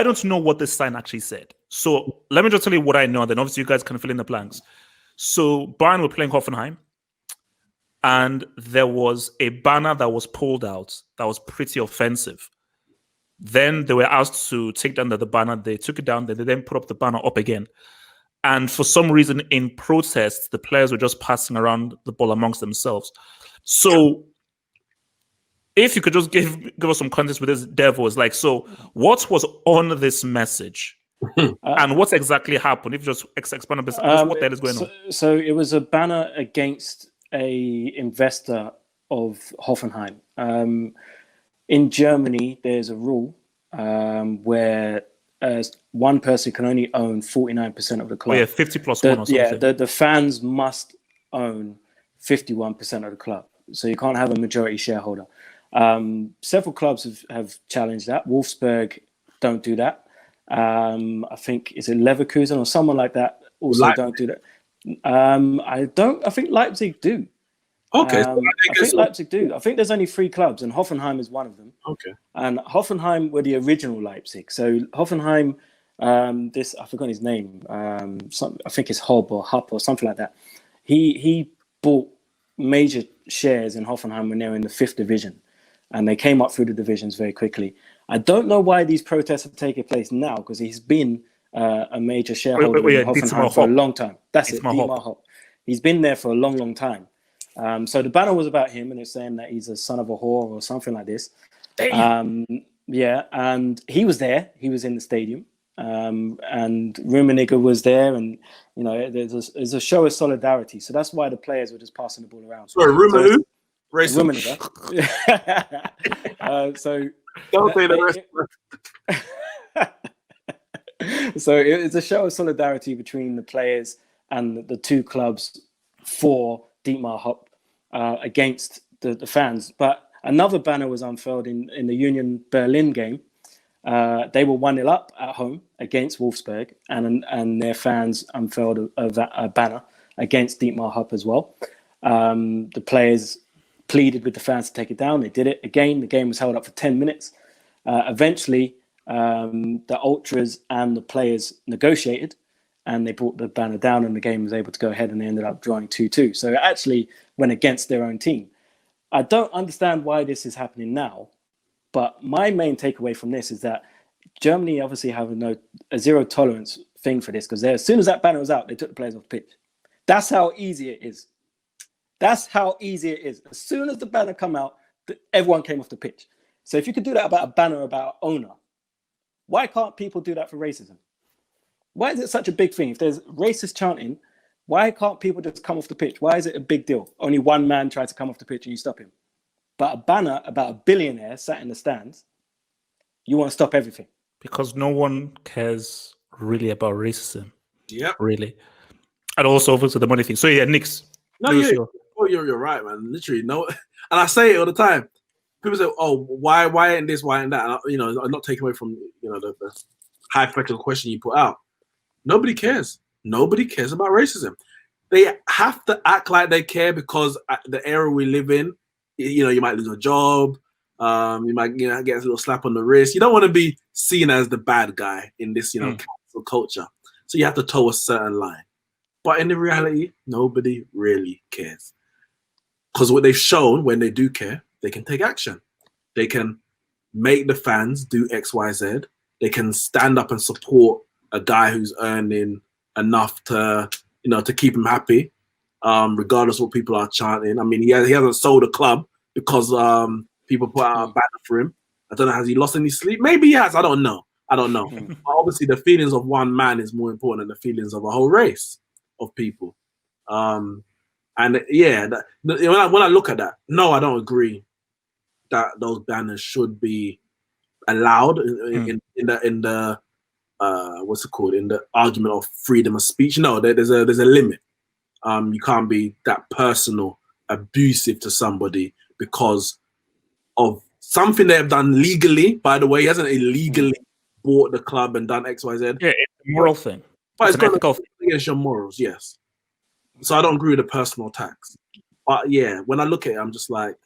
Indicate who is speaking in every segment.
Speaker 1: I don't know what this sign actually said. So let me just tell you what I know, and then obviously you guys can fill in the blanks. So Bayern were playing Hoffenheim, and there was a banner that was pulled out that was pretty offensive. Then they were asked to take down the banner. They took it down. Then they put up the banner up again. And for some reason, in protest, the players were just passing around the ball amongst themselves. So if you could just give us some context with this, Devils, like, so what was on this message? And what exactly happened? If you just expand on this, what the hell is going on?
Speaker 2: So it was a banner against a investor of Hoffenheim. In Germany, there's a rule where one person can only own 49% of the club.
Speaker 1: Oh, yeah, 50 plus one or something.
Speaker 2: Yeah, the fans must own 51% of the club. So you can't have a majority shareholder. Several clubs have challenged that. Wolfsburg don't do that. I think, is it Leverkusen or someone like that also don't do that. I think Leipzig do.
Speaker 3: Okay.
Speaker 2: I think Leipzig do. I think there's only 3 clubs, and Hoffenheim is one of them.
Speaker 3: Okay.
Speaker 2: And Hoffenheim were the original Leipzig. So Hoffenheim, I forgot his name. I think it's Hobb or Hupp or something like that. He bought major shares in Hoffenheim when they were in the 5th division, and they came up through the divisions very quickly. I don't know why these protests are taking place now, because he's been a major shareholder in Hoffenheim for a long time. That's it, Dietmar Hopp. He's been there for a long, long time. So the banner was about him, and it's saying that he's a son of a whore or something like this. Yeah, and he was there. He was in the stadium, and Rummenigge was there, and there's a show of solidarity. So that's why the players were just passing the ball around.
Speaker 3: Sorry, Rummenigge.
Speaker 2: So
Speaker 3: don't say the rest.
Speaker 2: So it's a show of solidarity between the players and the 2 clubs for Dietmar Hopp against the fans. But another banner was unfurled in the Union Berlin game. They were 1-0 up at home against Wolfsburg, and their fans unfurled a banner against Dietmar Hopp as well. The players pleaded with the fans to take it down. They did it again. The game was held up for 10 minutes. Eventually, the ultras and the players negotiated, and they brought the banner down, and the game was able to go ahead, and they ended up drawing 2-2. So it actually went against their own team. I don't understand why this is happening now, but my main takeaway from this is that Germany obviously have a zero tolerance thing for this, because as soon as that banner was out, they took the players off the pitch. That's how easy it is. That's how easy it is. As soon as the banner come out, everyone came off the pitch. So if you could do that about a banner about owner, why can't people do that for racism? Why is it such a big thing? If there's racist chanting, why can't people just come off the pitch? Why is it a big deal? Only one man tried to come off the pitch and you stop him. But a banner about a billionaire sat in the stands, you want to stop everything.
Speaker 1: Because no one cares really about racism.
Speaker 3: Yeah.
Speaker 1: Really. And also over to the money thing. So yeah, Neeks.
Speaker 3: No, you're right, man. Literally, no. And I say it all the time. People say, "Oh, why ain't this? Why ain't that?" And, I'm not taking away from the hypothetical question you put out. Nobody cares. Nobody cares about racism. They have to act like they care because the era we live in, you might lose a job. You might get a little slap on the wrist. You don't want to be seen as the bad guy in this, cancel culture. So you have to toe a certain line. But in the reality, nobody really cares. Because what they've shown, when they do care, they can take action. They can make the fans do X, Y, Z. They can stand up and support a guy who's earning enough to keep him happy, regardless of what people are chanting. I mean, he hasn't sold a club because people put out a banner for him. I don't know, has he lost any sleep? Maybe he has. I don't know. But obviously, the feelings of one man is more important than the feelings of a whole race of people. And yeah, when I look at that, no, I don't agree that those banners should be allowed in the what's it called, in the argument of freedom of speech. No, there's a limit. You can't be that personal, abusive to somebody because of something they have done legally. By the way, he hasn't illegally bought the club and done X, Y, Z.
Speaker 1: Yeah, it's a moral thing.
Speaker 3: But it's got to be against your morals, yes. So I don't agree with the personal attacks. But yeah, when I look at it, I'm just like,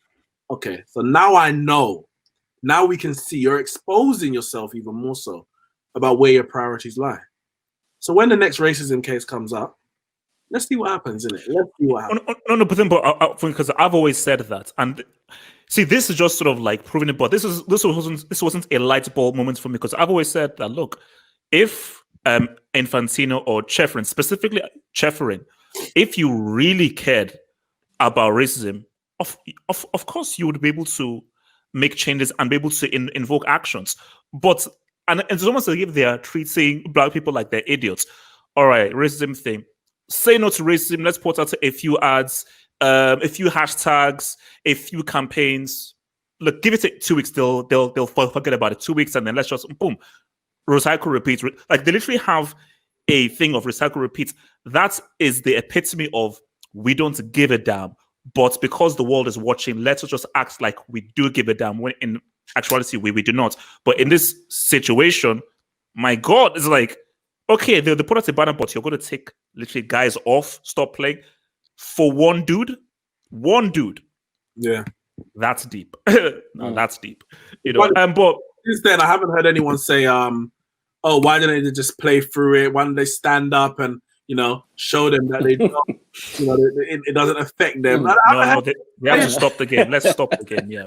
Speaker 3: okay, so now I know. Now we can see you're exposing yourself even more so about where your priorities lie. So when the next racism case comes up, let's see what happens, innit? Let's see what happens.
Speaker 1: No, but because I've always said that, and see, this is just sort of like proving it. But this wasn't a light bulb moment for me, because I've always said that, look, if Infantino or Cheferin, specifically Cheferin, if you really cared about racism, of course you would be able to make changes and be able to invoke actions. But and it's almost as if they are treating black people like they're idiots. All right, racism thing. Say no to racism. Let's put out a few ads, a few hashtags, a few campaigns. Look, give it 2 weeks. They'll forget about it. 2 weeks, and then let's just boom, recycle, repeat. Like, they literally have a thing of recycle, repeat. That is the epitome of, we don't give a damn, but because the world is watching, let's just act like we do give a damn, when in actuality we do not. But in this situation, my God, it's like, okay, they put out a banner, but you're going to take literally guys off, stop playing for one dude.
Speaker 3: Yeah,
Speaker 1: that's deep. That's deep. You know, but
Speaker 3: since then I haven't heard anyone say, "Oh, why didn't they just play through it? Why didn't they stand up and show them that they don't, it doesn't affect them?"
Speaker 1: no, they have to stop the game. Let's stop the game. Yeah.